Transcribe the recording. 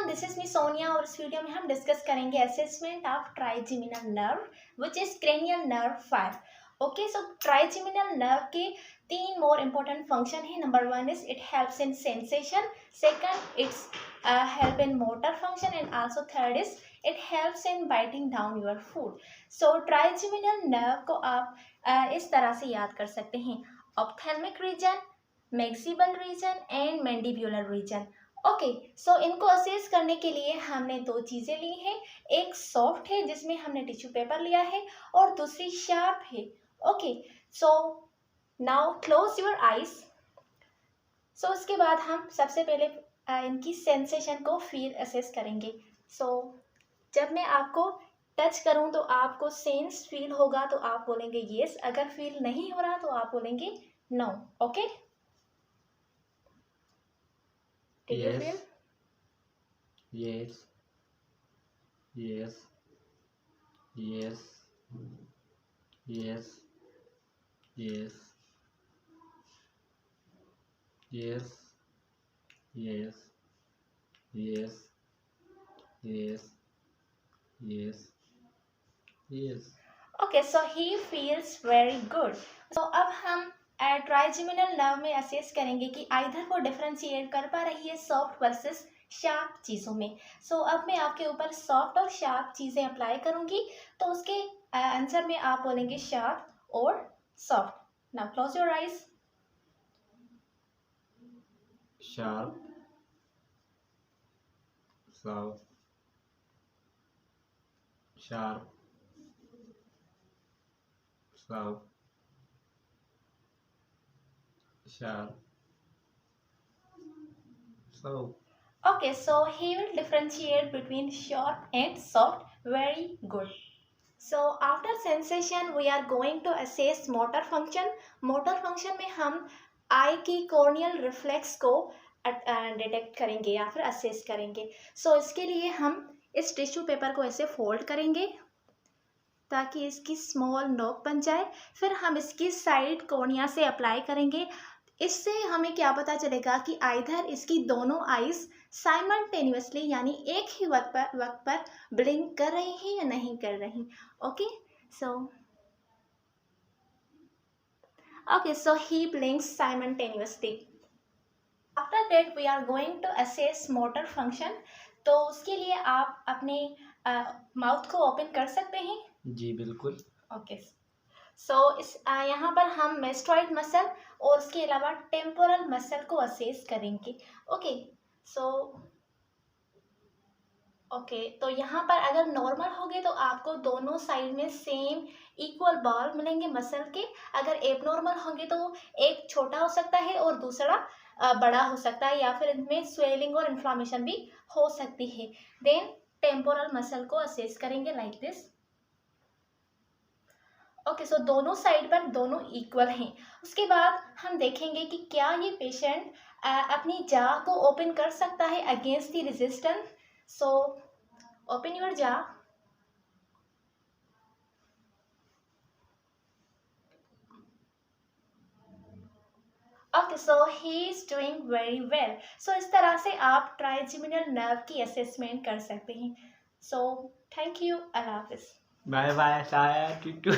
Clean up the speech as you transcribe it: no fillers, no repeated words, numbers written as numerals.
Everyone, this is me Sonia और इस video में हम डिस्कस करेंगे assessment of trigeminal nerve which is cranial nerve 5. Okay, so trigeminal nerve के तीन मोर इम्पोर्टेंट फंक्शन है. Number 1 is it helps in sensation, second it's help in motor function and also third is it helps in biting down your food. So trigeminal nerve को आप इस तरह से याद कर सकते हैं: ophthalmic reason, मैक्सिबल reason and mandibular region. Okay, so इनको असेस करने के लिए हमने दो चीज़ें ली हैं. एक सॉफ्ट है जिसमें हमने टिश्यू पेपर लिया है और दूसरी शार्प है. Okay, so now close your eyes. So उसके बाद हम सबसे पहले इनकी सेंसेशन को फील असेस करेंगे. सो जब मैं आपको टच करूं तो आपको सेंस फील होगा तो आप बोलेंगे येस, अगर फील नहीं हो रहा तो आप बोलेंगे no. Okay, Did you feel? Yes. Yes. Yes. Yes. Yes. Yes. Yes. Yes. Yes. Yes. Yes. Okay, so he feels very good. So अब हम ट्राइजेमिनल नर्व में असेस करेंगे कि आइधर वो डिफरेंशिएट कर पा रही है सॉफ्ट वर्सेस शार्प चीज़ों में. सो अब मैं आपके ऊपर सॉफ्ट और शार्प चीज़ें अप्लाई करूँगी तो उसके आंसर में आप बोलेंगे शार्प और soft. Now close your eyes. Sharp. Soft. Sharp. Soft. Sharp. Soft. Okay, so he will differentiate between sharp and soft. Very good. So after sensation we are going to assess motor function. Motor function में हम आई की corneal reflex को detect करेंगे या फिर assess करेंगे. सो इसके लिए हम इस टिश्यू पेपर को ऐसे फोल्ड करेंगे ताकि इसकी स्मॉल नोक बन जाए. फिर हम इसकी साइड कॉर्निया से अप्लाई करेंगे. इससे हमें क्या पता चलेगा कि आइधर इसकी दोनों आईज साइमल्टेनियसली यानी एक ही वक्त पर ब्लिंक कर रही हैं या नहीं कर रही. Okay, so he blinks simultaneously. After that we are going to assess motor function. तो उसके लिए आप अपने माउथ को ओपन कर सकते हैं. जी बिल्कुल. ओके, सो इस यहाँ पर हम मेस्टॉइड मसल और उसके अलावा टेम्पोरल मसल को असेस करेंगे. ओके, तो यहाँ पर अगर नॉर्मल होंगे तो आपको दोनों साइड में सेम इक्वल बॉल मिलेंगे मसल के. अगर एबनॉर्मल होंगे तो एक छोटा हो सकता है और दूसरा बड़ा हो सकता है या फिर इनमें स्वेलिंग और इन्फ्लामेशन भी हो सकती है. देन टेम्पोरल मसल को असेस करेंगे लाइक दिस. ओके, सो दोनों साइड पर दोनों इक्वल हैं. उसके बाद हम देखेंगे कि क्या ये पेशेंट अपनी जाह को ओपन कर सकता है against the resistance. So open your jaw. Okay, so he is doing very well. So इस तरह से आप ट्राइजेमिनल नर्व की असेसमेंट कर सकते हैं. So thank you. अल्लाह हाफिज़. Bye bye. साया टिटू.